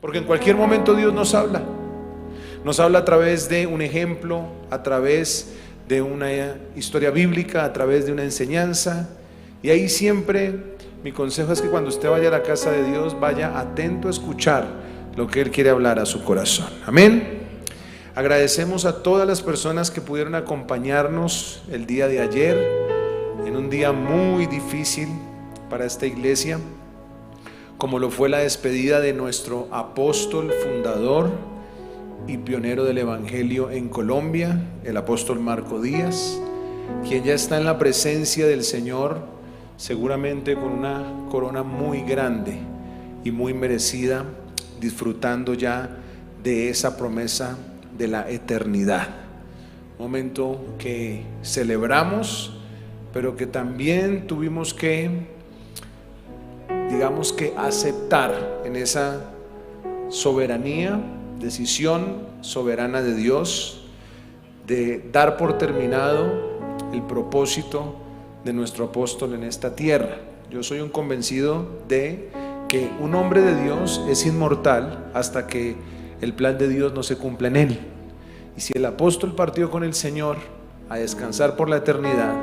Porque en cualquier momento Dios nos habla. Nos habla a través de un ejemplo, a través de una historia bíblica, a través de una enseñanza. Y ahí siempre mi consejo es que cuando usted vaya a la casa de Dios, vaya atento a escuchar lo que Él quiere hablar a su corazón. Amén. Agradecemos a todas las personas que pudieron acompañarnos el día de ayer, en un día muy difícil para esta iglesia, como lo fue la despedida de nuestro apóstol fundador y pionero del Evangelio en Colombia, el apóstol Marco Díaz, quien ya está en la presencia del Señor, seguramente con una corona muy grande y muy merecida, disfrutando ya de esa promesa de la eternidad. Momento que celebramos, pero que también tuvimos que, digamos que aceptar en esa soberanía, decisión soberana de Dios, de dar por terminado el propósito de nuestro apóstol en esta tierra. Yo soy un convencido de que un hombre de Dios es inmortal hasta que el plan de Dios no se cumpla en él. Y si el apóstol partió con el Señor a descansar por la eternidad,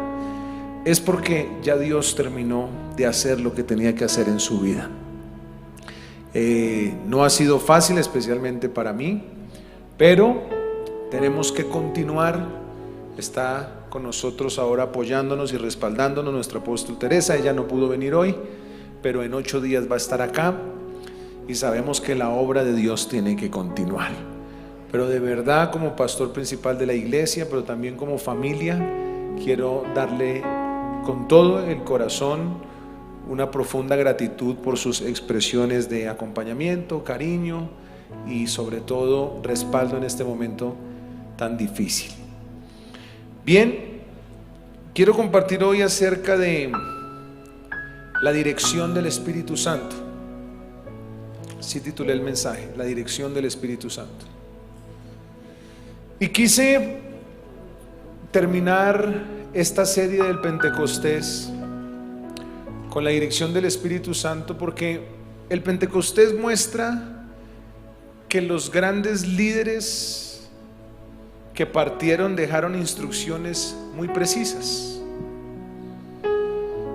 es porque ya Dios terminó de hacer lo que tenía que hacer en su vida. No ha sido fácil, especialmente para mí, pero tenemos que continuar. Está con nosotros ahora apoyándonos y respaldándonos nuestra apóstol Teresa. Ella no pudo venir hoy, pero en 8 días va a estar acá, y sabemos que la obra de Dios tiene que continuar. Pero de verdad, como pastor principal de la iglesia, pero también como familia, quiero darle con todo el corazón una profunda gratitud por sus expresiones de acompañamiento, cariño y sobre todo respaldo en este momento tan difícil. Bien, quiero compartir hoy acerca de la dirección del Espíritu Santo. Así titulé el mensaje, la dirección del Espíritu Santo. Y quise terminar esta serie del Pentecostés con la dirección del Espíritu Santo, porque el Pentecostés muestra que los grandes líderes que partieron dejaron instrucciones muy precisas.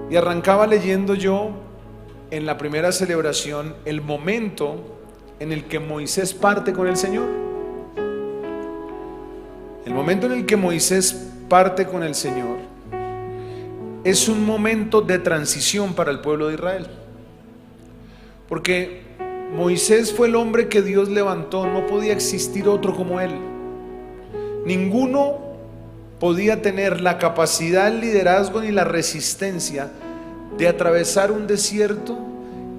Y arrancaba leyendo yo en la primera celebración el momento en el que Moisés parte con el Señor. El momento en el que Moisés parte con el Señor es un momento de transición para el pueblo de Israel, porque Moisés fue el hombre que Dios levantó. No podía existir otro como él. Ninguno podía tener la capacidad, el liderazgo ni la resistencia de atravesar un desierto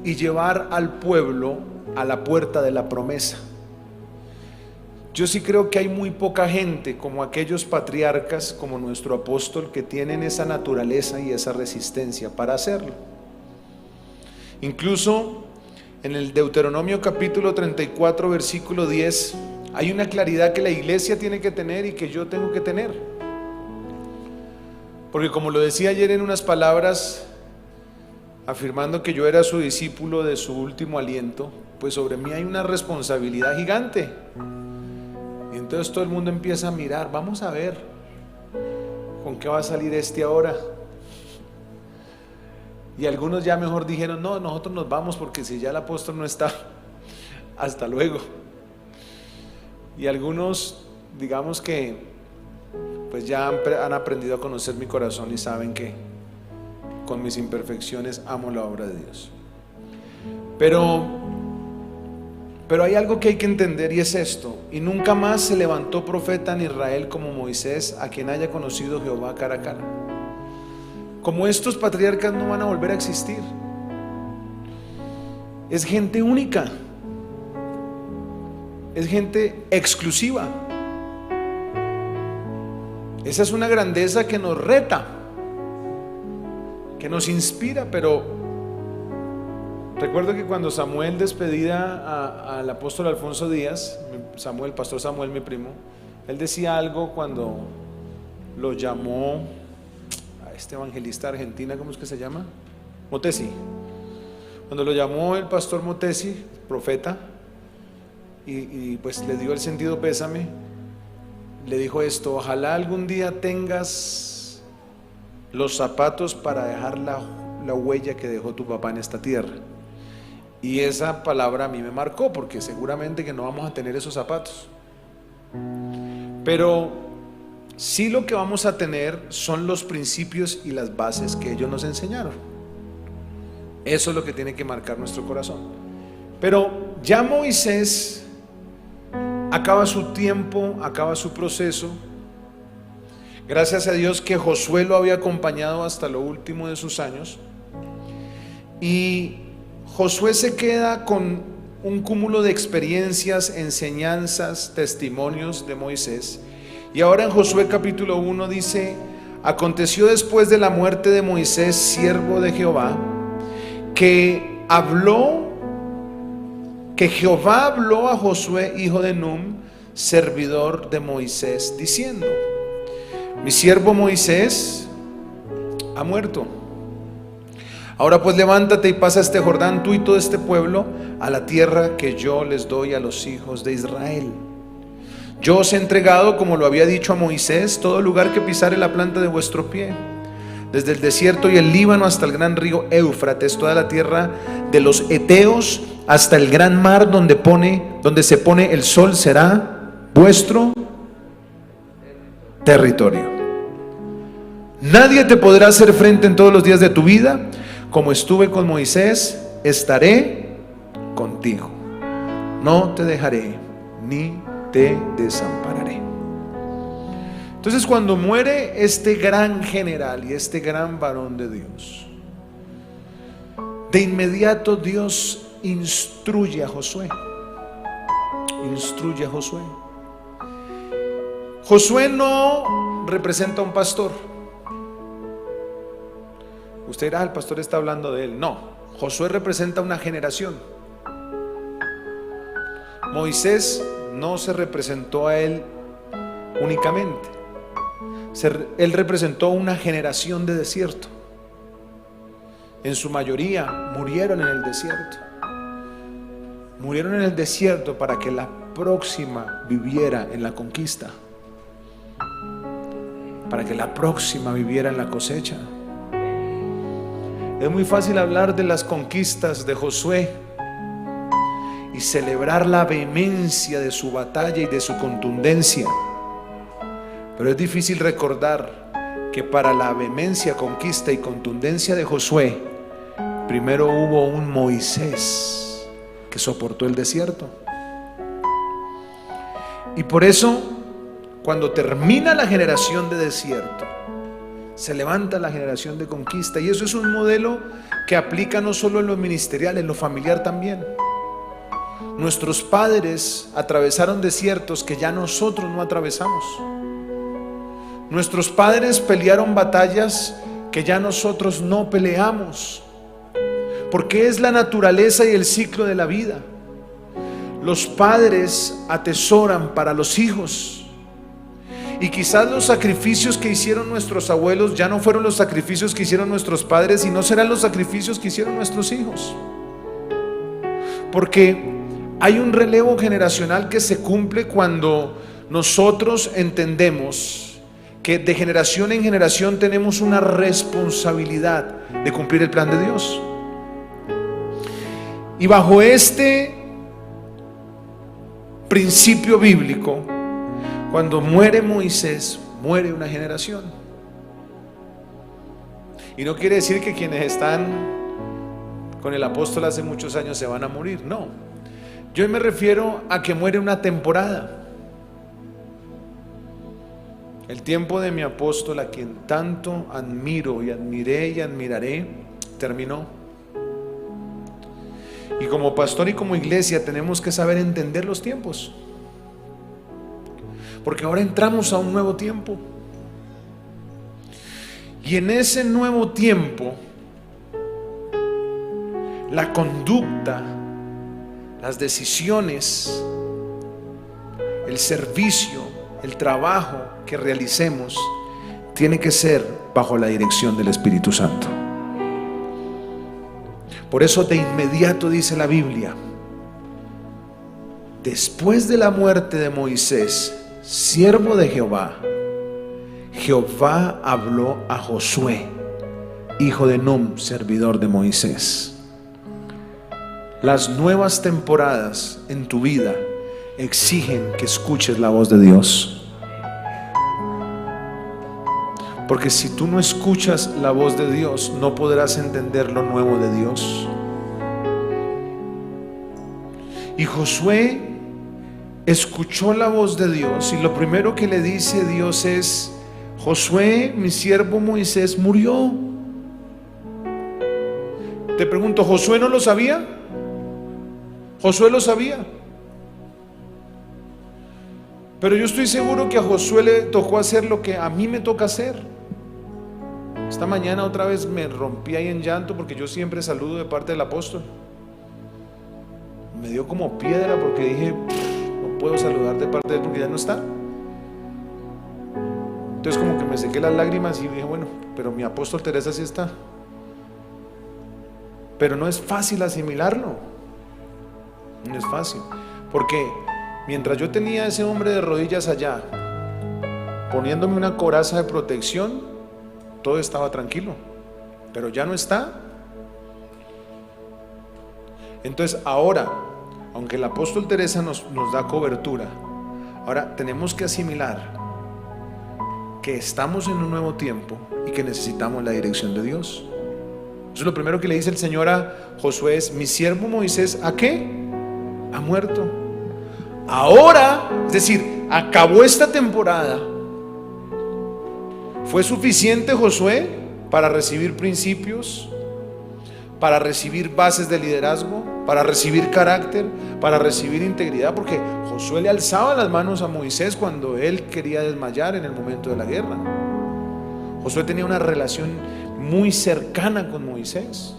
y llevar al pueblo a la puerta de la promesa. Yo sí creo que hay muy poca gente como aquellos patriarcas, como nuestro apóstol, que tienen esa naturaleza y esa resistencia para hacerlo. Incluso en el Deuteronomio capítulo 34 versículo 10 hay una claridad que la iglesia tiene que tener y que yo tengo que tener. Porque como lo decía ayer en unas palabras, afirmando que yo era su discípulo de su último aliento, pues sobre mí hay una responsabilidad gigante. Y entonces todo el mundo empieza a mirar, vamos a ver con qué va a salir este ahora. Y algunos ya mejor dijeron, no, nosotros nos vamos, porque si ya el apóstol no está, hasta luego. Y algunos, digamos que pues ya han aprendido a conocer mi corazón y saben que con mis imperfecciones amo la obra de Dios. Pero hay algo que hay que entender, y es esto: y nunca más se levantó profeta en Israel como Moisés, a quien haya conocido Jehová cara a cara. Como estos patriarcas no van a volver a existir. Es gente única, es gente exclusiva. Esa es una grandeza que nos reta, que nos inspira. Pero recuerdo que cuando Samuel despedía al apóstol Alfonso Díaz, Samuel, pastor Samuel, mi primo, él decía algo cuando lo llamó a este evangelista argentina, ¿cómo es que se llama? Motesi. Cuando lo llamó el pastor Motesi, profeta, y pues le dio el sentido pésame. Le dijo esto: ojalá algún día tengas los zapatos para dejar la huella que dejó tu papá en esta tierra. Y esa palabra a mí me marcó, porque seguramente que no vamos a tener esos zapatos, pero sí lo que vamos a tener son los principios y las bases que ellos nos enseñaron. Eso es lo que tiene que marcar nuestro corazón. Pero ya Moisés acaba su tiempo, acaba su proceso. Gracias a Dios que Josué lo había acompañado hasta lo último de sus años, y Josué se queda con un cúmulo de experiencias, enseñanzas, testimonios de Moisés. Y ahora en Josué capítulo 1 dice: aconteció después de la muerte de Moisés, siervo de Jehová, que Jehová habló a Josué, hijo de Nun, servidor de Moisés, diciendo: mi siervo Moisés ha muerto. Ahora pues levántate y pasa este Jordán, tú y todo este pueblo, a la tierra que yo les doy a los hijos de Israel. Yo os he entregado, como lo había dicho a Moisés, todo lugar que pisare la planta de vuestro pie, desde el desierto y el Líbano hasta el gran río Éufrates, toda la tierra de los heteos hasta el gran mar donde se pone el sol, será vuestro territorio. Nadie te podrá hacer frente en todos los días de tu vida. Como estuve con Moisés, estaré contigo. No te dejaré ni te desampararé. Entonces, cuando muere este gran general y este gran varón de Dios, de inmediato Dios instruye a Josué. Instruye a Josué. Josué no representa a un pastor. Usted dirá: el pastor está hablando de él. No, Josué representa una generación. Moisés no se representó a él únicamente. Él representó una generación de desierto. En su mayoría murieron en el desierto. Murieron en el desierto para que la próxima viviera en la conquista, para que la próxima viviera en la cosecha. Es muy fácil hablar de las conquistas de Josué y celebrar la vehemencia de su batalla y de su contundencia, pero es difícil recordar que para la vehemencia, conquista y contundencia de Josué, primero hubo un Moisés que soportó el desierto. Y por eso, cuando termina la generación de desierto, se levanta la generación de conquista. Y eso es un modelo que aplica no solo en lo ministerial, en lo familiar también. Nuestros padres atravesaron desiertos que ya nosotros no atravesamos. Nuestros padres pelearon batallas que ya nosotros no peleamos, porque es la naturaleza y el ciclo de la vida. Los padres atesoran para los hijos. Y quizás los sacrificios que hicieron nuestros abuelos ya no fueron los sacrificios que hicieron nuestros padres, y no serán los sacrificios que hicieron nuestros hijos, porque hay un relevo generacional que se cumple cuando nosotros entendemos que de generación en generación tenemos una responsabilidad de cumplir el plan de Dios. Y bajo este principio bíblico, cuando muere Moisés, muere una generación. Y no quiere decir que quienes están con el apóstol hace muchos años se van a morir, no. Yo me refiero a que muere una temporada. El tiempo de mi apóstol, a quien tanto admiro y admiré y admiraré, terminó. Y como pastor y como iglesia tenemos que saber entender los tiempos, porque ahora entramos a un nuevo tiempo. Y en ese nuevo tiempo, la conducta, las decisiones, el servicio, el trabajo que realicemos tiene que ser bajo la dirección del Espíritu Santo. Por eso de inmediato dice la Biblia, después de la muerte de Moisés, siervo de Jehová, Jehová habló a Josué, hijo de Nun, servidor de Moisés. Las nuevas temporadas en tu vida exigen que escuches la voz de Dios. Porque si tú no escuchas la voz de Dios, no podrás entender lo nuevo de Dios. Y Josué escuchó la voz de Dios, y lo primero que le dice Dios es: Josué, mi siervo Moisés murió. Te pregunto, ¿Josué no lo sabía? Josué lo sabía. Pero yo estoy seguro que a Josué le tocó hacer lo que a mí me toca hacer. Esta mañana otra vez me rompí ahí en llanto, porque yo siempre saludo de parte del apóstol. Me dio como piedra porque dije, no puedo saludar de parte de él porque ya no está. Entonces como que me sequé las lágrimas y dije, bueno, pero mi apóstol Teresa sí está. Pero no es fácil asimilarlo. No es fácil. Porque mientras yo tenía a ese hombre de rodillas allá, poniéndome una coraza de protección, todo estaba tranquilo. Pero ya no está. Entonces ahora, aunque el apóstol Teresa nos da cobertura, ahora tenemos que asimilar que estamos en un nuevo tiempo y que necesitamos la dirección de Dios. Eso es lo primero que le dice el Señor a Josué: es, mi siervo Moisés, ¿a qué? Ha muerto. Ahora, es decir, acabó esta temporada. ¿Fue suficiente Josué para recibir principios, para recibir bases de liderazgo, para recibir carácter, para recibir integridad? Porque Josué le alzaba las manos a Moisés cuando él quería desmayar en el momento de la guerra. Josué tenía una relación muy cercana con Moisés.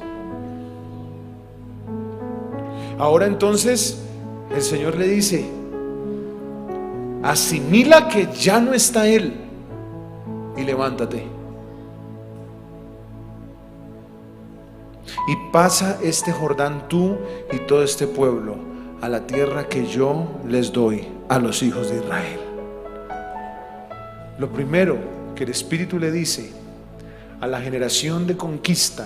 Ahora entonces el Señor le dice: asimila que ya no está él y levántate. Y pasa este Jordán tú y todo este pueblo a la tierra que yo les doy a los hijos de Israel. Lo primero que el Espíritu le dice a la generación de conquista,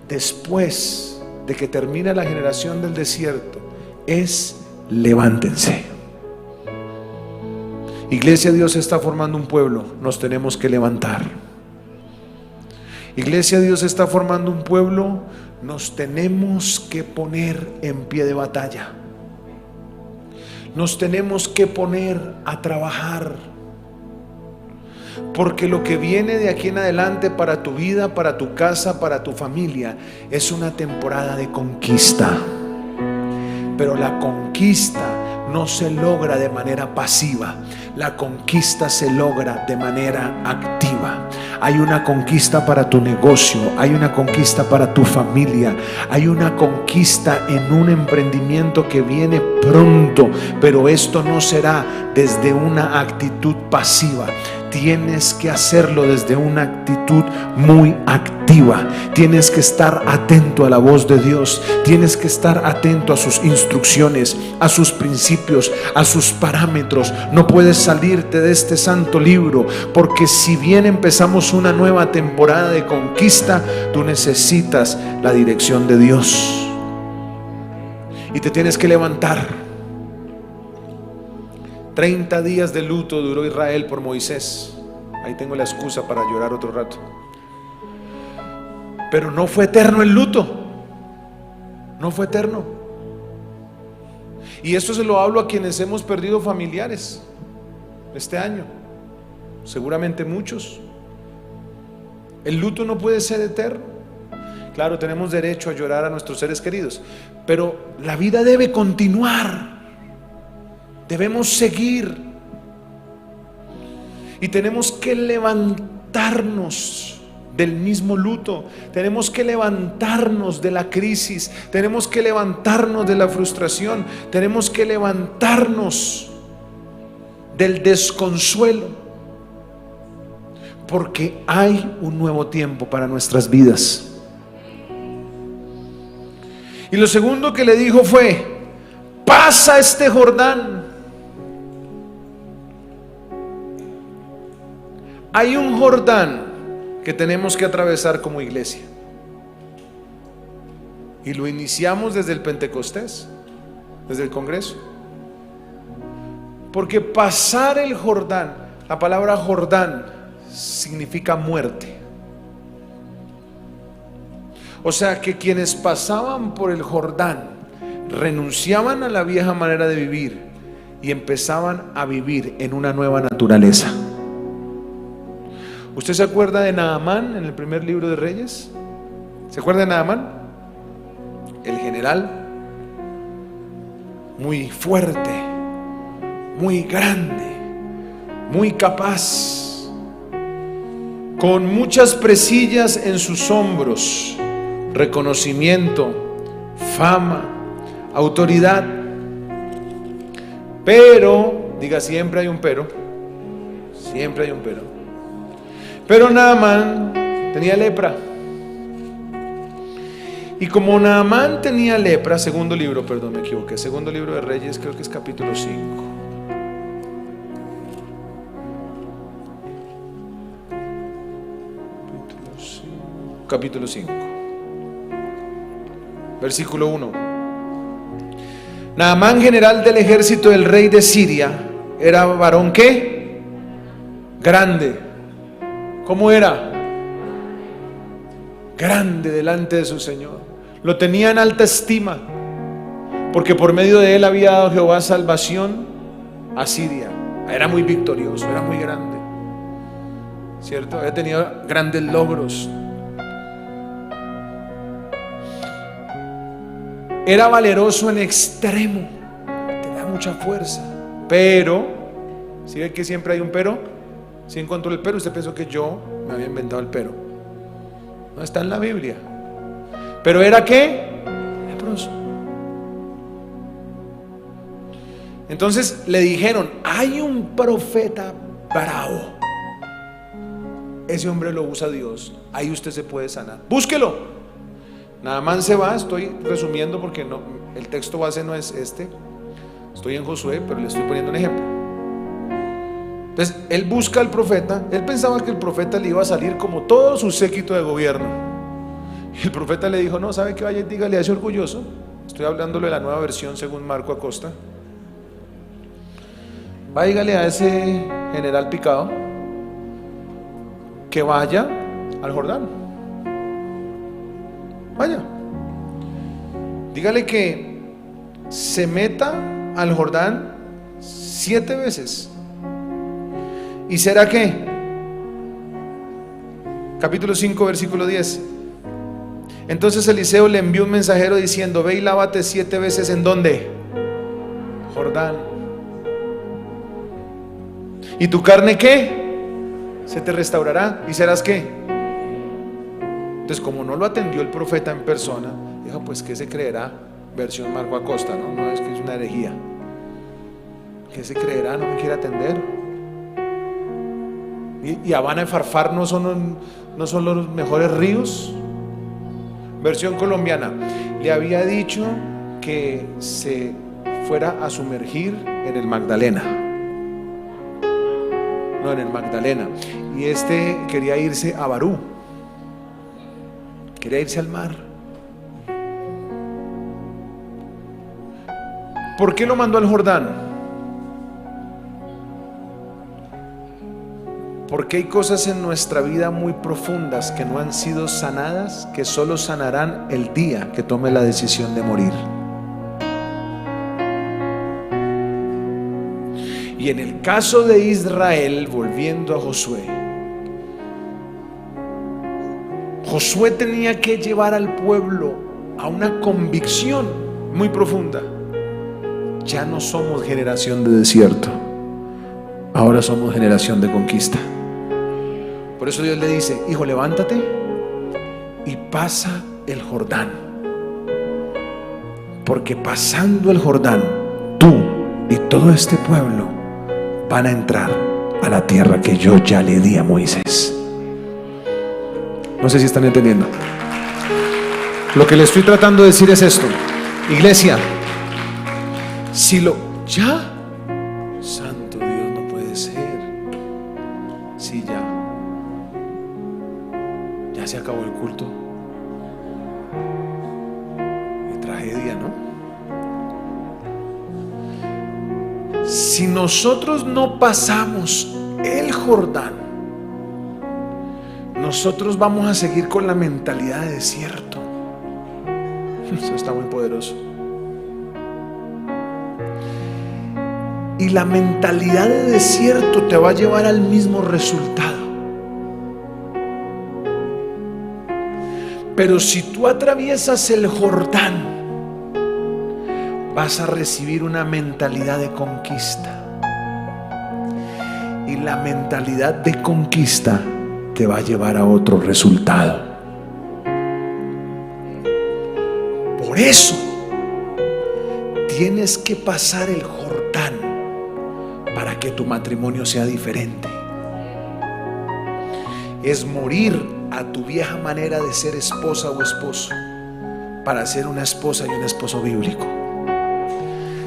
después de que termina la generación del desierto, es: levántense. Iglesia, Dios está formando un pueblo, nos tenemos que levantar. Iglesia, Dios está formando un pueblo, nos tenemos que poner en pie de batalla. Nos tenemos que poner a trabajar. Porque lo que viene de aquí en adelante para tu vida, para tu casa, para tu familia, es una temporada de conquista. Pero la conquista no se logra de manera pasiva. La conquista se logra de manera activa. Hay una conquista para tu negocio, hay una conquista para tu familia, hay una conquista en un emprendimiento que viene pronto, pero esto no será desde una actitud pasiva. Tienes que hacerlo desde una actitud muy activa. Tienes que estar atento a la voz de Dios. Tienes que estar atento a sus instrucciones, a sus principios, a sus parámetros. No puedes salirte de este santo libro, porque si bien empezamos una nueva temporada de conquista, tú necesitas la dirección de Dios. Y te tienes que levantar. 30 días de luto duró Israel por Moisés. Ahí tengo la excusa para llorar otro rato. Pero no fue eterno el luto. No fue eterno. Y esto se lo hablo a quienes hemos perdido familiares este año. Seguramente muchos. El luto no puede ser eterno. Claro, tenemos derecho a llorar a nuestros seres queridos, pero la vida debe continuar. Debemos seguir y tenemos que levantarnos del mismo luto. Tenemos que levantarnos de la crisis. Tenemos que levantarnos de la frustración. Tenemos que levantarnos del desconsuelo, porque hay un nuevo tiempo para nuestras vidas. Y lo segundo que le dijo fue: pasa este Jordán. Hay un Jordán que tenemos que atravesar como iglesia. Y lo iniciamos desde el Pentecostés, desde el Congreso. Porque pasar el Jordán, la palabra Jordán significa muerte. O sea que quienes pasaban por el Jordán renunciaban a la vieja manera de vivir y empezaban a vivir en una nueva naturaleza. ¿Usted se acuerda de Naamán en el primer libro de Reyes? ¿Se acuerda de Naamán? El general, muy fuerte, muy grande, muy capaz, con muchas presillas en sus hombros, reconocimiento, fama, autoridad. Pero, diga, siempre hay un pero, siempre hay un pero. Pero Naamán tenía lepra. Y como Naamán tenía lepra, segundo libro de Reyes, creo que es capítulo 5. Capítulo 5. Versículo 1. Naamán, general del ejército del rey de Siria, era varón ¿qué? Grande. ¿Cómo era? Grande delante de su Señor. Lo tenía en alta estima, porque por medio de él había dado Jehová salvación a Siria. Era muy victorioso, era muy grande, ¿cierto? Había tenido grandes logros. Era valeroso en extremo, tenía mucha fuerza. Pero, ¿sí ve que siempre hay un pero? Si encontró el pero, usted pensó que yo me había inventado el pero. No está en la Biblia. Pero era ¿qué? Leproso. Entonces le dijeron: hay un profeta bravo, ese hombre lo usa Dios, ahí usted se puede sanar, búsquelo. Naamán se va, estoy resumiendo porque no, el texto base no es este, estoy en Josué, pero le estoy poniendo un ejemplo. Entonces él busca al profeta. Él pensaba que el profeta le iba a salir como todo su séquito de gobierno. Y el profeta le dijo: no, ¿sabe qué? Vaya y dígale a ese orgulloso. Estoy hablándolo de la nueva versión según Marco Acosta. Vaya, dígale a ese general picado que vaya al Jordán. Vaya, dígale que se meta al Jordán 7 veces. ¿Y será qué? Capítulo 5, versículo 10. Entonces Eliseo le envió un mensajero diciendo: ve y lávate 7 veces. ¿En dónde? Jordán. ¿Y tu carne qué? Se te restaurará. ¿Y serás qué? Entonces, como no lo atendió el profeta en persona, dijo: pues ¿qué se creerá? Versión Marco Acosta, ¿no? No, es que es una herejía. ¿Qué se creerá? No me quiere atender. Y Habana y Farfar no son los mejores ríos. Versión colombiana: le había dicho que se fuera a sumergir en el Magdalena. No, en el Magdalena. Y este quería irse a Barú, quería irse al mar. ¿Por qué lo mandó al Jordán? Porque hay cosas en nuestra vida muy profundas que no han sido sanadas, que solo sanarán el día que tome la decisión de morir. Y en el caso de Israel, volviendo a Josué, Josué tenía que llevar al pueblo a una convicción muy profunda. Ya no somos generación de desierto, ahora somos generación de conquista. Por eso Dios le dice: hijo, levántate y pasa el Jordán, porque pasando el Jordán, tú y todo este pueblo van a entrar a la tierra que yo ya le di a Moisés. No sé si están entendiendo. Lo que le estoy tratando de decir es esto: iglesia, Si lo ya, santo Dios, no puede ser. Sí, ya se acabó el culto. Qué tragedia, ¿no? Si nosotros no pasamos el Jordán, nosotros vamos a seguir con la mentalidad de desierto. Eso está muy poderoso. Y la mentalidad de desierto te va a llevar al mismo resultado. Pero si tú atraviesas el Jordán, vas a recibir una mentalidad de conquista. Y la mentalidad de conquista te va a llevar a otro resultado. Por eso tienes que pasar el Jordán para que tu matrimonio sea diferente. Es morir a tu vieja manera de ser esposa o esposo para ser una esposa y un esposo bíblico.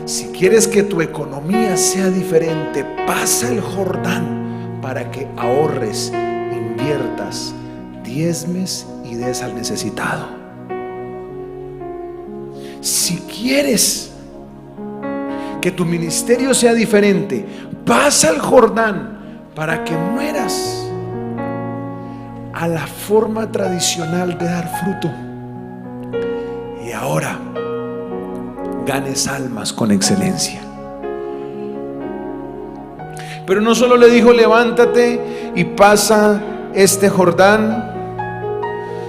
Si quieres que tu economía sea diferente, pasa el Jordán para que ahorres, inviertas, diezmes y des al necesitado. Si quieres que tu ministerio sea diferente, pasa el Jordán para que mueras a la forma tradicional de dar fruto y ahora ganes almas con excelencia. Pero no solo le dijo levántate y pasa este Jordán,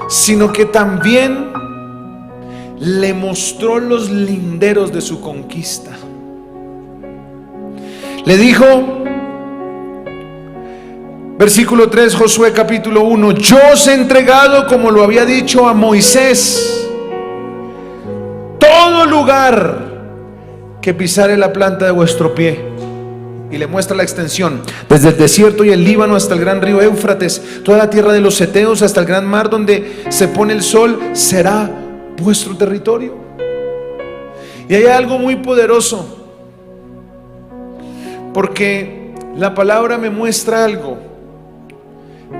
sino que también le mostró los linderos de su conquista. Le dijo, versículo 3, Josué capítulo 1: yo os he entregado, como lo había dicho a Moisés, todo lugar que pisare la planta de vuestro pie. Y le muestra la extensión, desde el desierto y el Líbano hasta el gran río Éufrates, toda la tierra de los heteos hasta el gran mar donde se pone el sol, será vuestro territorio. Y hay algo muy poderoso, porque la palabra me muestra algo.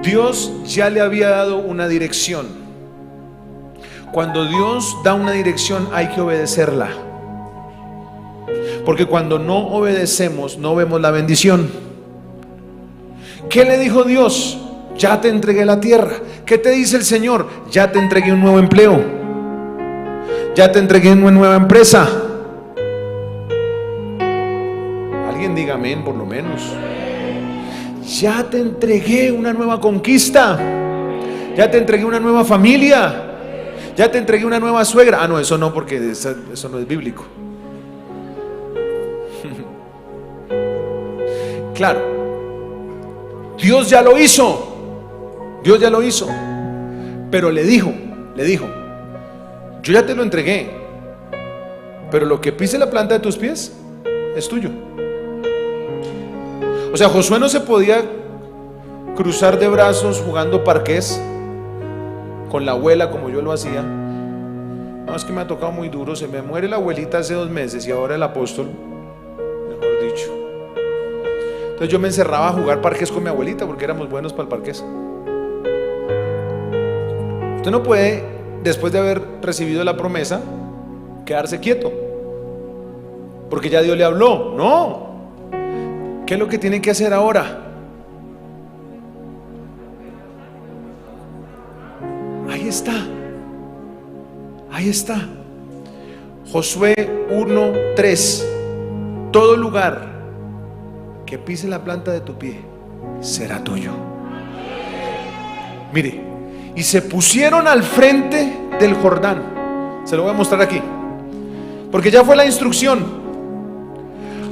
Dios ya le había dado una dirección. Cuando Dios da una dirección hay que obedecerla, porque cuando no obedecemos no vemos la bendición. ¿Qué le dijo Dios? Ya te entregué la tierra. ¿Qué te dice el Señor? Ya te entregué un nuevo empleo, ya te entregué una nueva empresa. Alguien diga amén por lo menos. Ya te entregué una nueva conquista, ya te entregué una nueva familia, ya te entregué una nueva suegra. Ah, no, eso no, porque eso no es bíblico. Claro, Dios ya lo hizo, Dios ya lo hizo, pero le dijo, yo ya te lo entregué, pero lo que pise la planta de tus pies es tuyo. O sea, Josué no se podía cruzar de brazos jugando parqués con la abuela como yo lo hacía. No, es que me ha tocado muy duro, se me muere la abuelita hace 2 meses y ahora el apóstol, mejor dicho. Entonces yo me encerraba a jugar parqués con mi abuelita porque éramos buenos para el parqués. Usted no puede, después de haber recibido la promesa, quedarse quieto porque ya Dios le habló. No. ¿Qué es lo que tiene que hacer ahora? Ahí está. Ahí está. Josué 1:3. Todo lugar que pise la planta de tu pie será tuyo. Mire, y se pusieron al frente del Jordán. Se lo voy a mostrar aquí, porque ya fue la instrucción.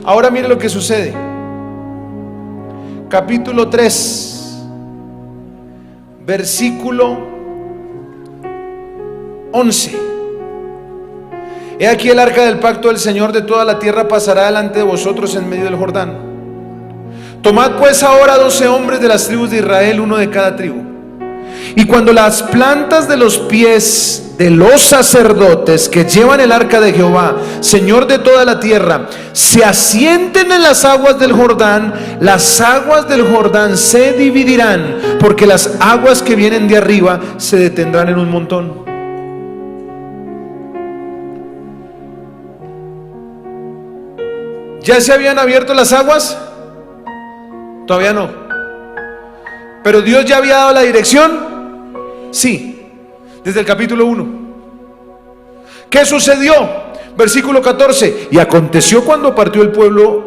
Ahora mire lo que sucede. Capítulo 3, versículo 11. He aquí el arca del pacto del Señor de toda la tierra pasará delante de vosotros en medio del Jordán. Tomad pues ahora 12 hombres de las tribus de Israel, uno de cada tribu, Y cuando las plantas de los pies de los sacerdotes que llevan el arca de Jehová, Señor de toda la tierra, se asienten en las aguas del Jordán, las aguas del Jordán se dividirán, porque las aguas que vienen de arriba se detendrán en un montón. ¿Ya se habían abierto las aguas? Todavía no. ¿Pero Dios ya había dado la dirección? Sí, desde el capítulo 1. ¿Qué sucedió? Versículo 14. Y aconteció cuando partió el pueblo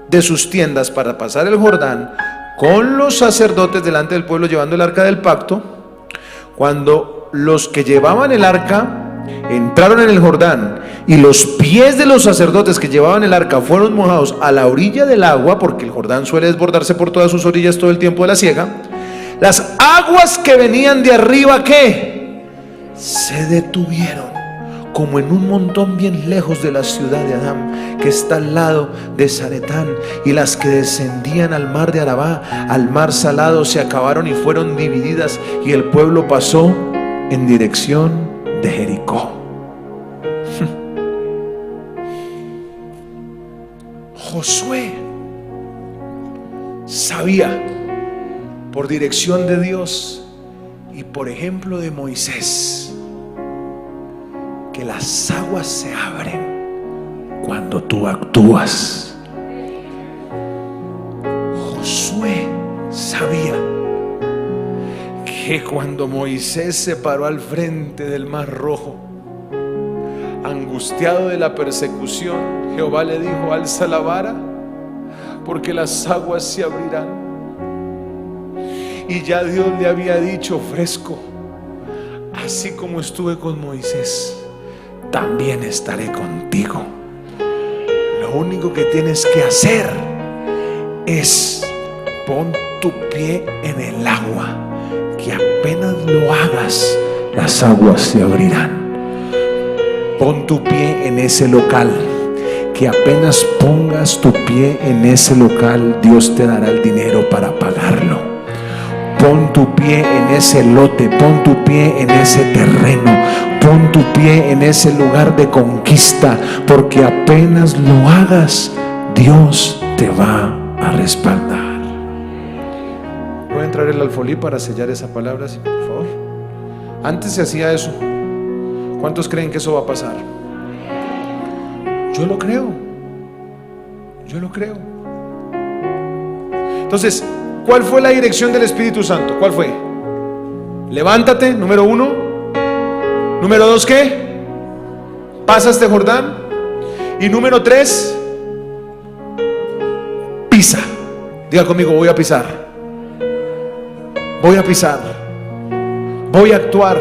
de sus tiendas para pasar el Jordán con los sacerdotes delante del pueblo llevando el arca del pacto, cuando los que llevaban el arca entraron en el Jordán y los pies de los sacerdotes que llevaban el arca fueron mojados a la orilla del agua, porque el Jordán suele desbordarse por todas sus orillas todo el tiempo de la siega, las aguas que venían de arriba, ¿qué? Se detuvieron, como en un montón bien lejos de la ciudad de Adán, que está al lado de Zaretán, y las que descendían al mar de Arabá, al mar salado, se acabaron y fueron divididas, y el pueblo pasó en dirección de Jericó. Josué sabía, por dirección de Dios y por ejemplo de Moisés, que las aguas se abren cuando tú actúas. Josué sabía que cuando Moisés se paró al frente del Mar Rojo, angustiado de la persecución, Jehová le dijo: alza la vara, porque las aguas se abrirán. Y ya Dios le había dicho fresco: así como estuve con Moisés, también estaré contigo. Lo único que tienes que hacer es pon tu pie en el agua, que apenas lo hagas, las aguas se abrirán. Pon tu pie en ese local, que apenas pongas tu pie en ese local, Dios te dará el dinero para pagarlo. Pon tu pie en ese lote, pon tu pie en ese terreno, pon tu pie en ese lugar de conquista, porque apenas lo hagas, Dios te va a respaldar. Voy a entrar el alfolí para sellar esa palabra, sí, por favor. Antes se hacía eso. ¿Cuántos creen que eso va a pasar? Yo lo creo. Yo lo creo. Entonces, ¿cuál fue la dirección del Espíritu Santo? ¿Cuál fue? Levántate, número 1. Número 2, ¿qué? Pasa este Jordán. Y número 3, pisa. Diga conmigo: voy a pisar. Voy a pisar. Voy a actuar.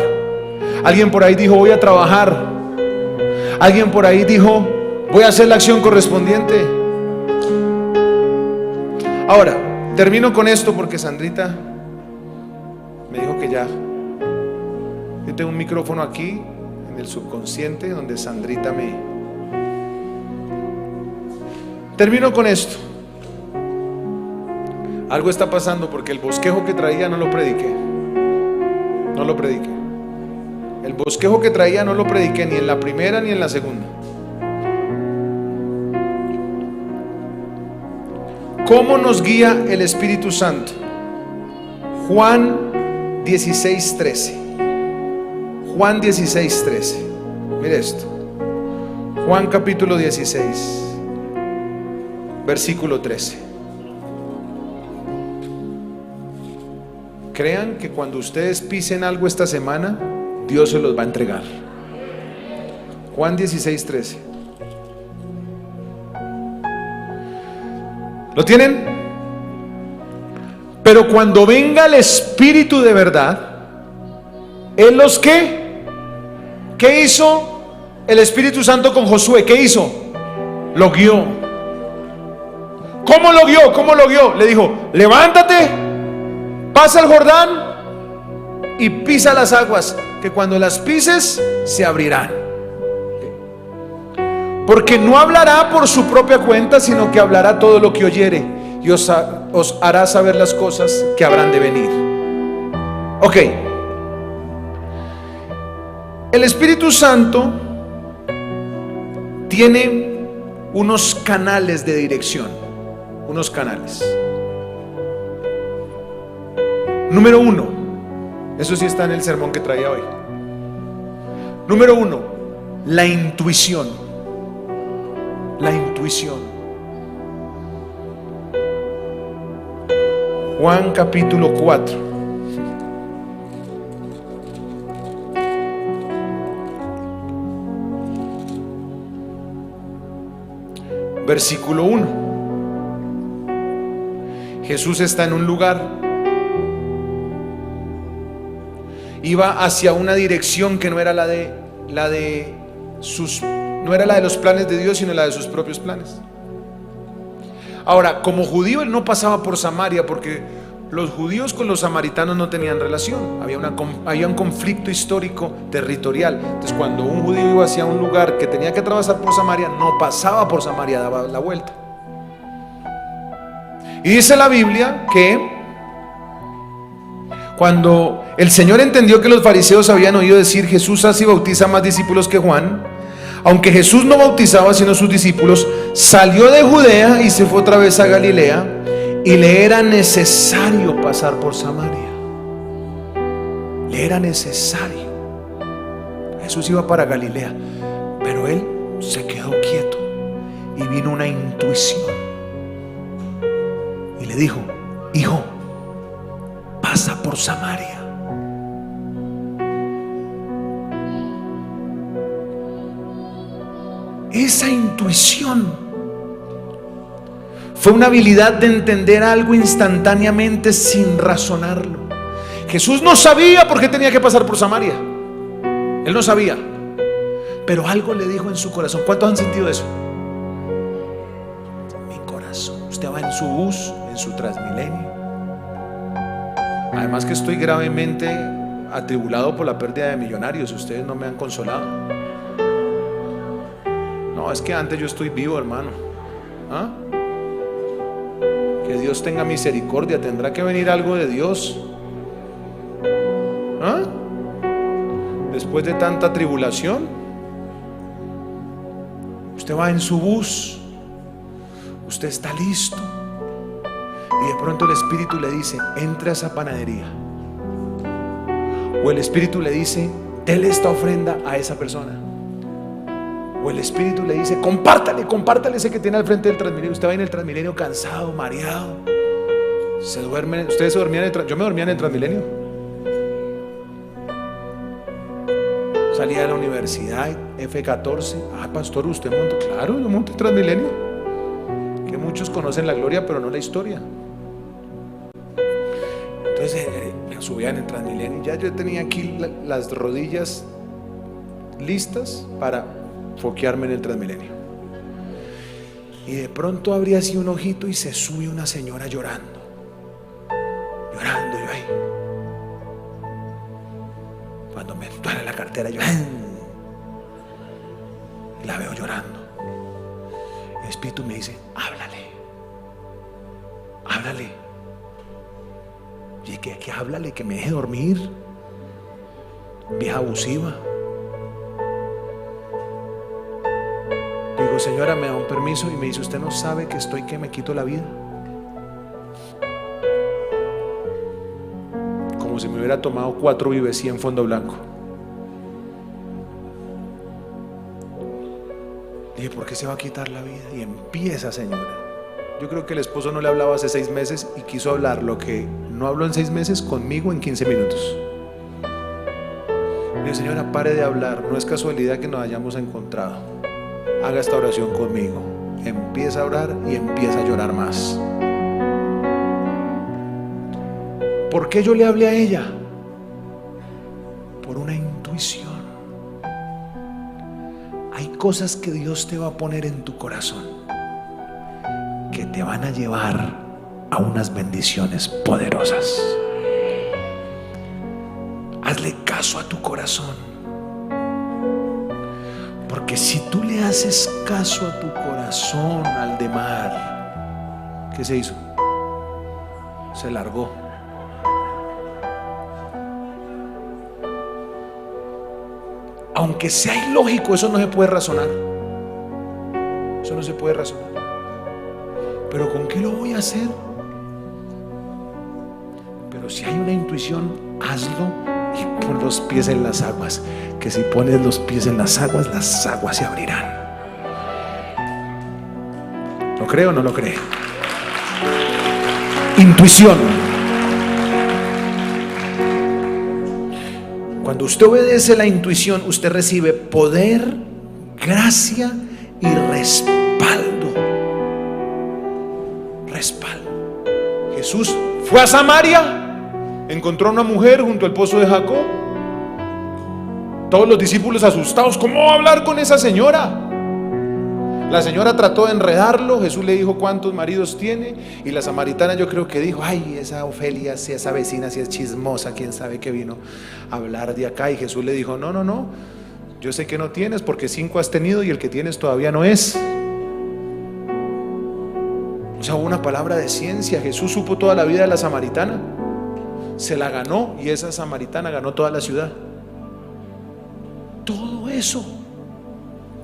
Alguien por ahí dijo: voy a trabajar. Alguien por ahí dijo: voy a hacer la acción correspondiente. Ahora, termino con esto porque Sandrita me dijo que ya. Yo tengo un micrófono aquí en el subconsciente donde Sandrita me... Termino con esto. Algo está pasando porque el bosquejo que traía no lo prediqué. No lo prediqué. El bosquejo que traía no lo prediqué ni en la primera ni en la segunda. ¿Cómo nos guía el Espíritu Santo? Juan 16:13. Juan 16:13. Mire esto. Juan capítulo 16, versículo 13. Crean que cuando ustedes pisen algo esta semana, Dios se los va a entregar. Juan 16:13. ¿Lo tienen? Pero cuando venga el Espíritu de verdad, Él los ¿qué hizo el Espíritu Santo con Josué? ¿Qué hizo? Lo guió. ¿Cómo lo guió? ¿Cómo lo guió? Le dijo: levántate, pasa el Jordán y pisa las aguas, que cuando las pises se abrirán. Porque no hablará por su propia cuenta, sino que hablará todo lo que oyere, y os hará saber las cosas que habrán de venir. Ok, El Espíritu Santo tiene unos canales de dirección, unos canales. Número uno, eso sí está en el sermón que traía hoy. Número uno, la intuición. La intuición. Juan capítulo 4. Versículo 1. Jesús está en un lugar, iba hacia una dirección que no era la de los planes de Dios, sino la de sus propios planes. Ahora, como judío, él no pasaba por Samaria, porque los judíos con los samaritanos no tenían relación. Había un conflicto histórico territorial. Entonces, cuando un judío iba hacia un lugar que tenía que atravesar por Samaria, no pasaba por Samaria, daba la vuelta. Y dice la Biblia que cuando el Señor entendió que los fariseos habían oído decir: Jesús hace y bautiza más discípulos que Juan, aunque Jesús no bautizaba sino sus discípulos, salió de Judea y se fue otra vez a Galilea, y le era necesario pasar por Samaria. Le era necesario. Jesús iba para Galilea, pero él se quedó quieto, y vino una intuición y le dijo: hijo, pasa por Samaria. Esa intuición fue una habilidad de entender algo instantáneamente sin razonarlo. Jesús no sabía por qué tenía que pasar por Samaria. Él no sabía, pero algo le dijo en su corazón. ¿Cuántos han sentido eso? Mi corazón. Usted va en su bus, en su Transmilenio. Además que estoy gravemente atribulado por la pérdida de millonarios. Ustedes no me han consolado. No, es que antes yo estoy vivo, hermano. ¿Ah? Que Dios tenga misericordia. Tendrá que venir algo de Dios. ¿Ah? Después de tanta tribulación. Usted va en su bus, usted está listo, y de pronto el Espíritu le dice: entre a esa panadería. O el Espíritu le dice: dele esta ofrenda a esa persona. O el Espíritu le dice: compártale ese que tiene al frente del Transmilenio. Usted va en el Transmilenio cansado, mareado, se duerme. Ustedes se dormían yo me dormía en el Transmilenio. Salía de la universidad, F14. Ah, pastor, ¿usted monta? Claro, yo monto el Transmilenio. Que muchos conocen la gloria, pero no la historia. Entonces me subía en el Transmilenio y ya yo tenía aquí las rodillas listas para foquearme en el Transmilenio. Y de pronto abría así un ojito y se sube una señora llorando. Llorando, yo ahí. Cuando me duele la cartera, yo la veo llorando. El Espíritu me dice: háblale. Y que háblale, que me deje dormir, vieja abusiva. Digo: señora, me da un permiso. Y me dice: usted no sabe que estoy que me quito la vida. Como si me hubiera tomado 4 Vives en Fondo Blanco. Dije: ¿por qué se va a quitar la vida? Y empieza, señora. Yo creo que el esposo no le hablaba hace 6 meses y quiso hablar lo que no habló en 6 meses conmigo en 15 minutos. Dije: señora, pare de hablar. No es casualidad que nos hayamos encontrado. Haga esta oración conmigo. Empieza a orar y empieza a llorar más. ¿Por qué yo le hablé a ella? Por una intuición. Hay cosas que Dios te va a poner en tu corazón que te van a llevar a unas bendiciones poderosas. Hazle caso a tu corazón, porque si tú le haces caso a tu corazón, al de mar, ¿qué se hizo? Se largó. Aunque sea ilógico, eso no se puede razonar. Eso no se puede razonar. Pero ¿con qué lo voy a hacer? Pero si hay una intuición, hazlo y pon los pies en las aguas. Que si pones los pies en las aguas se abrirán. ¿Lo cree o no lo cree? Intuición. Cuando usted obedece la intuición, usted recibe poder, gracia y respaldo. Respaldo. Jesús fue a Samaria, encontró a una mujer junto al pozo de Jacob. Todos los discípulos asustados, ¿cómo va a hablar con esa señora? La señora trató de enredarlo. Jesús le dijo cuántos maridos tiene, y la samaritana yo creo que dijo: ay, esa Ofelia, si esa vecina, si es chismosa, quién sabe que vino a hablar de acá. Y Jesús le dijo: no, yo sé que no tienes, porque 5 has tenido y el que tienes todavía no es. O sea, hubo una palabra de ciencia. Jesús supo toda la vida de la samaritana, se la ganó, y esa samaritana ganó toda la ciudad. Todo eso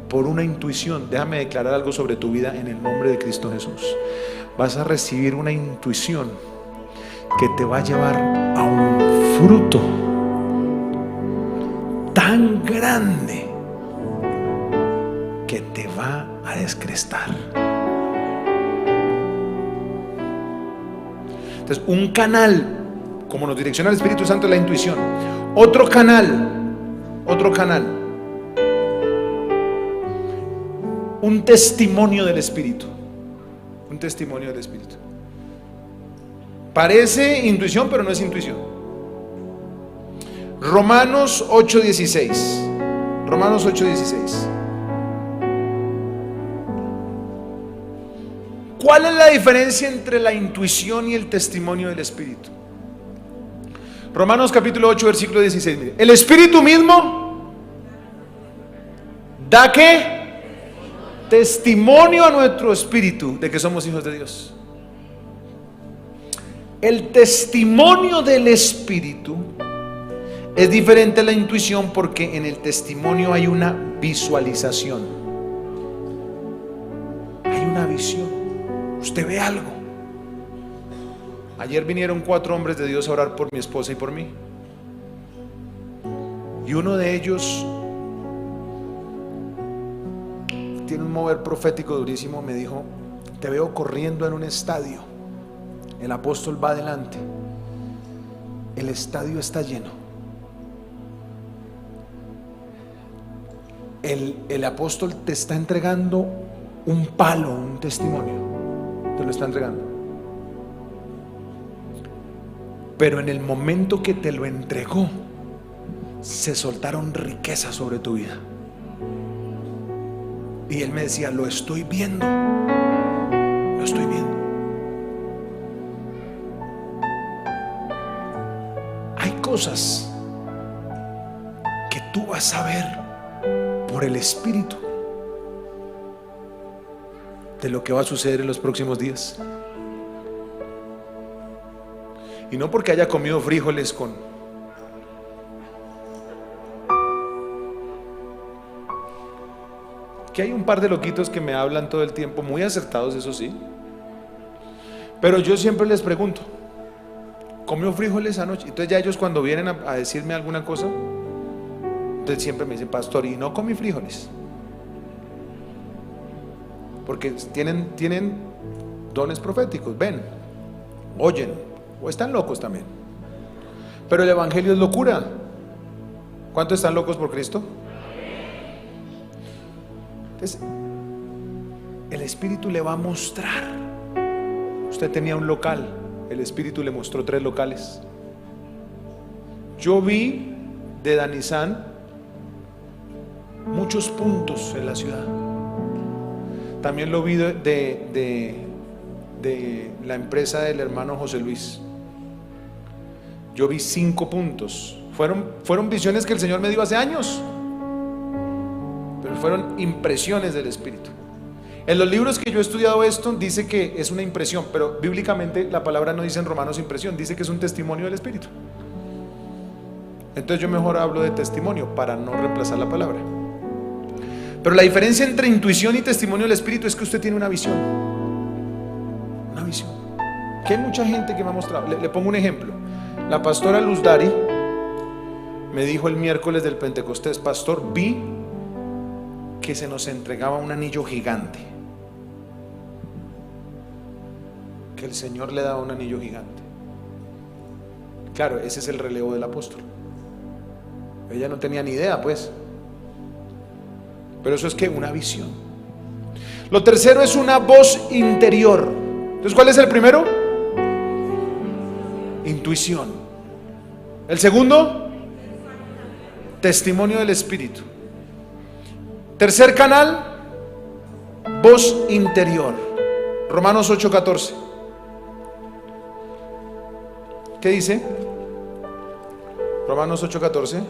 por una intuición. Déjame declarar algo sobre tu vida en el nombre de Cristo Jesús. Vas a recibir una intuición que te va a llevar a un fruto tan grande que te va a descrestar. Entonces, un canal, como nos direcciona el Espíritu Santo, es la intuición. Otro canal, un testimonio del Espíritu. Un testimonio del Espíritu. Parece intuición, pero no es intuición. Romanos 8:16. Romanos 8:16. ¿Cuál es la diferencia entre la intuición y el testimonio del Espíritu? Romanos capítulo 8, versículo 16. Mire, el Espíritu mismo da ¿qué? Testimonio a nuestro espíritu de que somos hijos de Dios. El testimonio del Espíritu es diferente a la intuición, porque en el testimonio hay una visualización, hay una visión. Usted ve algo. Ayer vinieron 4 hombres de Dios a orar por mi esposa y por mí, y uno de ellos tiene un mover profético durísimo. Me dijo: te veo corriendo en un estadio, el apóstol va adelante, el estadio está lleno, el apóstol te está entregando un palo, un testimonio, te lo está entregando, pero en el momento que te lo entregó, se soltaron riquezas sobre tu vida. Y él me decía: lo estoy viendo, lo estoy viendo. Hay cosas que tú vas a ver por el Espíritu de lo que va a suceder en los próximos días. Y no porque haya comido frijoles con... Que hay un par de loquitos que me hablan todo el tiempo, muy acertados, eso sí, pero yo siempre les pregunto: ¿comió frijoles anoche? Entonces ya ellos, cuando vienen a decirme alguna cosa, entonces siempre me dicen: pastor, y no comí frijoles. Porque tienen dones proféticos, ven, oyen, o están locos también. Pero el evangelio es locura. ¿Cuántos están locos por Cristo? Entonces, el Espíritu le va a mostrar. Usted tenía un local, el Espíritu le mostró 3 locales. Yo vi de Danizán muchos puntos en la ciudad. También lo vi de la empresa del hermano José Luis. Yo vi 5 puntos. Fueron visiones que el Señor me dio hace años, pero fueron impresiones del Espíritu. En los libros que yo he estudiado esto, dice que es una impresión, pero bíblicamente la palabra no dice en Romanos impresión, dice que es un testimonio del Espíritu. Entonces yo mejor hablo de testimonio para no reemplazar la palabra. Pero la diferencia entre intuición y testimonio del Espíritu es que usted tiene una visión. Una visión. Que hay mucha gente que me ha mostrado. Le pongo un ejemplo. La pastora Luz Dari me dijo el miércoles del Pentecostés: pastor, vi que se nos entregaba un anillo gigante, que el Señor le daba un anillo gigante. Claro, ese es el relevo del apóstol. Ella no tenía ni idea, pues. Pero eso es que una visión. Lo tercero es una voz interior. Entonces, ¿cuál es el primero? Intuición. El segundo, testimonio del Espíritu. Tercer canal, voz interior. Romanos 8:14. ¿Qué dice? Romanos 8:14.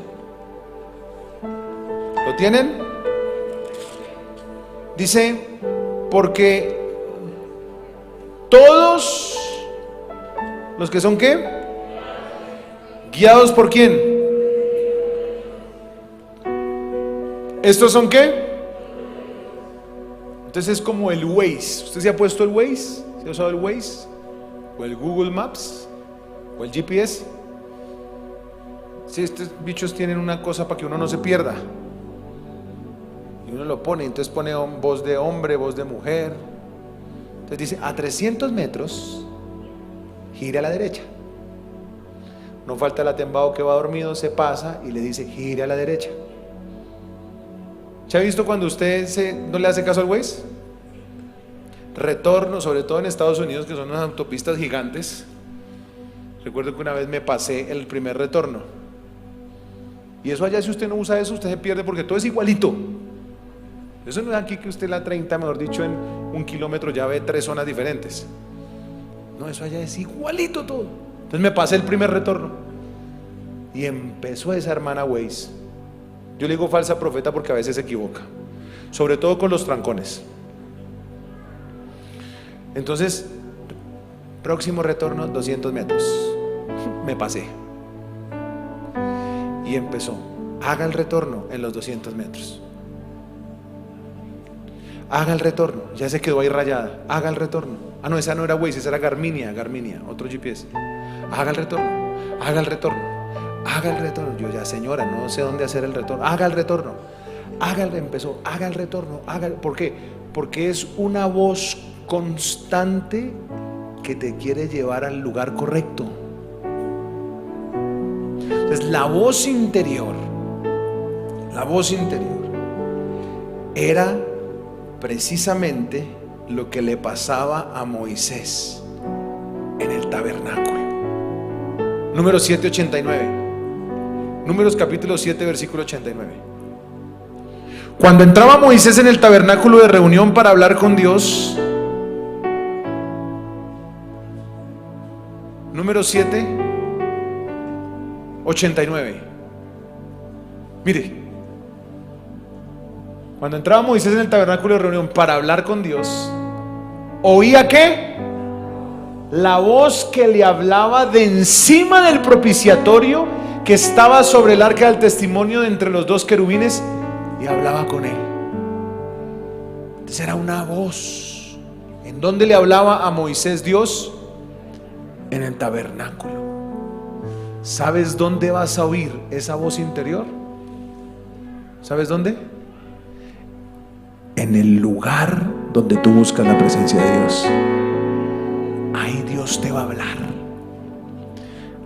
¿Lo tienen? Dice: porque todos los que son ¿qué? Guiados por ¿quién? ¿Estos son qué? Entonces es como el Waze. ¿Usted se ha puesto el Waze? ¿Se ha usado el Waze? ¿O el Google Maps? ¿O el GPS? Sí, estos bichos tienen una cosa para que uno no se pierda. Y uno lo pone, entonces pone voz de hombre, voz de mujer. Entonces dice: a 300 metros gire a la derecha. No falta el atembado que va dormido, se pasa y le dice: gire a la derecha. ¿Se ha visto cuando usted no le hace caso al Waze? Retorno, sobre todo en Estados Unidos, que son unas autopistas gigantes. Recuerdo que una vez me pasé el primer retorno. Y eso allá, si usted no usa eso, usted se pierde porque todo es igualito. Eso no es aquí que usted la 30, mejor dicho, en 1 kilómetro ya ve 3 zonas diferentes. No, eso allá es igualito todo. Entonces me pasé el primer retorno y empezó esa hermana Waze. Yo le digo falsa profeta porque a veces se equivoca, sobre todo con los trancones. Entonces, próximo retorno 200 metros. Me pasé y empezó: haga el retorno en los 200 metros. Haga el retorno. Ya se quedó ahí rayada. Haga el retorno. Ah, no, esa no era Waze, esa era Garminia, otro GPS. Haga el retorno. Haga el retorno. Haga el retorno. Yo: ya, señora, no sé dónde hacer el retorno. Haga el retorno. Empezó: haga el retorno. ¿Por qué? Porque es una voz constante que te quiere llevar al lugar correcto. Entonces la voz interior era precisamente lo que le pasaba a Moisés en el tabernáculo. Números 7:89. Números capítulo 7, versículo 89. Cuando entraba Moisés en el tabernáculo de reunión para hablar con Dios. Número 7, 89. Mire, cuando entraba Moisés en el tabernáculo de reunión para hablar con Dios, ¿oía qué? La voz que le hablaba de encima del propiciatorio que estaba sobre el arca del testimonio de entre los 2 querubines, y hablaba con él. Entonces era una voz. ¿En dónde le hablaba a Moisés Dios? En el tabernáculo. ¿Sabes dónde vas a oír esa voz interior? ¿Sabes dónde? En el lugar donde tú buscas la presencia de Dios. Ahí Dios te va a hablar.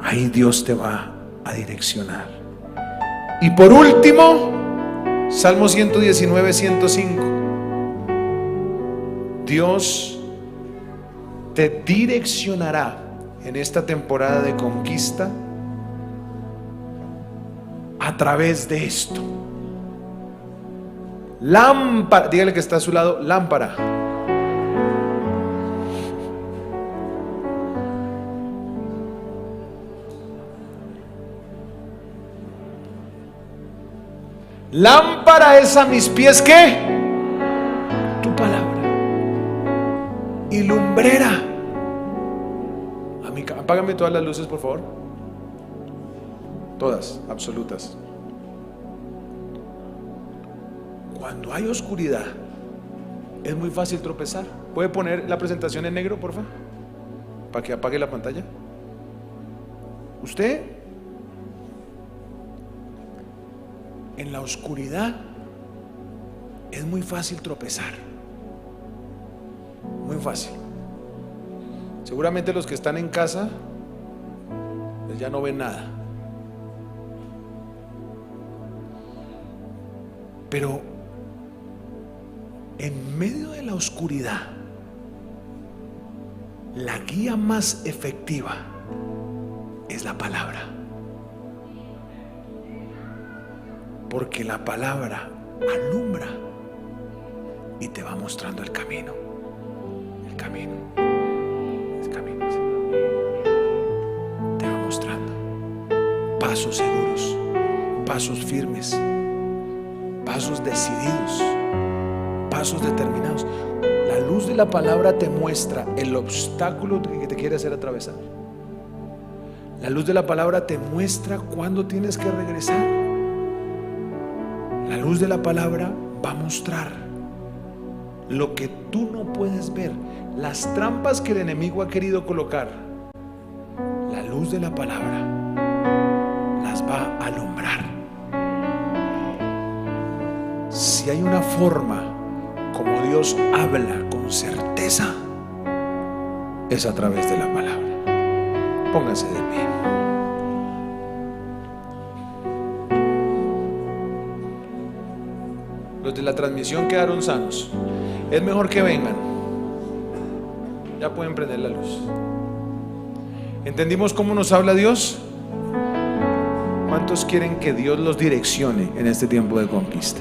Ahí Dios te va a direccionar. Y por último, Salmo 119, 105. Dios te direccionará en esta temporada de conquista a través de esto. Lámpara, dígale que está a su lado: lámpara. Lámpara es a mis pies, ¿qué? Tu palabra. Y lumbrera. Apágame todas las luces, por favor. Todas, absolutas. Cuando hay oscuridad, es muy fácil tropezar. ¿Puede poner la presentación en negro, por favor? Para que apague la pantalla. Usted, en la oscuridad, es muy fácil tropezar. Muy fácil. Seguramente los que están en casa, pues ya no ven nada. Pero en medio de la oscuridad, la guía más efectiva es la palabra. Porque la palabra alumbra y te va mostrando el camino. El camino. El camino. Te va mostrando pasos seguros, pasos firmes, pasos decididos, pasos determinados. La luz de la palabra te muestra el obstáculo que te quiere hacer atravesar. La luz de la palabra te muestra cuándo tienes que regresar. La luz de la palabra va a mostrar lo que tú no puedes ver, las trampas que el enemigo ha querido colocar. La luz de la palabra las va a alumbrar. Si hay una forma como Dios habla con certeza, es a través de la palabra. Pónganse de pie. Los de la transmisión quedaron sanos. Es mejor que vengan. Ya pueden prender la luz. ¿Entendimos cómo nos habla Dios? ¿Cuántos quieren que Dios los direccione en este tiempo de conquista?